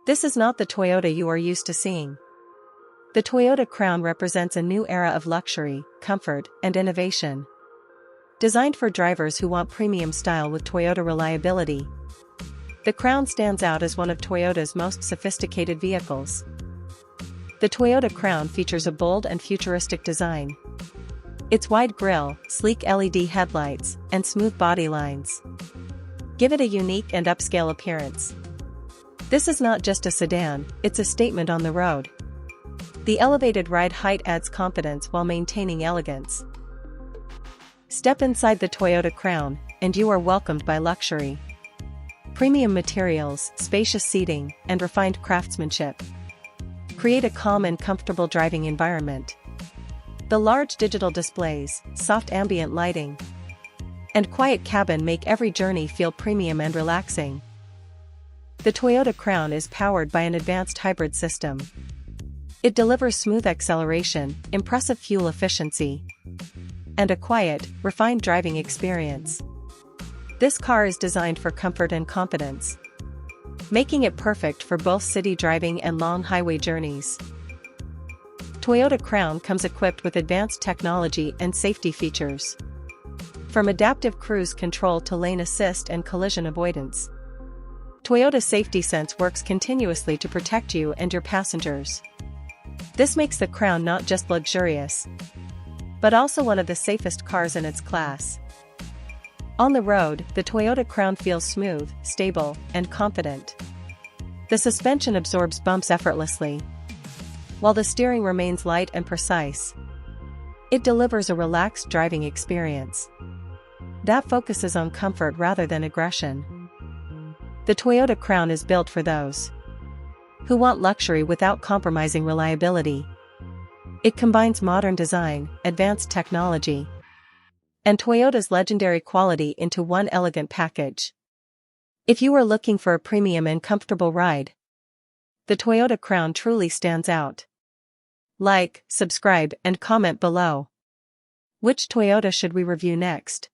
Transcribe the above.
This is not the Toyota you are used to seeing. The Toyota Crown represents a new era of luxury, comfort, and innovation. Designed for drivers who want premium style with Toyota reliability, the Crown stands out as one of Toyota's most sophisticated vehicles. The Toyota Crown features a bold and futuristic design. Its wide grille, sleek LED headlights, and smooth body lines give it a unique and upscale appearance. This is not just a sedan, it's a statement on the road. The elevated ride height adds confidence while maintaining elegance. Step inside the Toyota Crown, and you are welcomed by luxury. Premium materials, spacious seating, and refined craftsmanship create a calm and comfortable driving environment. The large digital displays, soft ambient lighting, and quiet cabin make every journey feel premium and relaxing. The Toyota Crown is powered by an advanced hybrid system. It delivers smooth acceleration, impressive fuel efficiency, and a quiet, refined driving experience. This car is designed for comfort and confidence, making it perfect for both city driving and long highway journeys. Toyota Crown comes equipped with advanced technology and safety features. From adaptive cruise control to lane assist and collision avoidance, Toyota Safety Sense works continuously to protect you and your passengers. This makes the Crown not just luxurious, but also one of the safest cars in its class. On the road, the Toyota Crown feels smooth, stable, and confident. The suspension absorbs bumps effortlessly, while the steering remains light and precise. It delivers a relaxed driving experience that focuses on comfort rather than aggression. The Toyota Crown is built for those who want luxury without compromising reliability. It combines modern design, advanced technology, and Toyota's legendary quality into one elegant package. If you are looking for a premium and comfortable ride, the Toyota Crown truly stands out. Like, subscribe, and comment below. Which Toyota should we review next?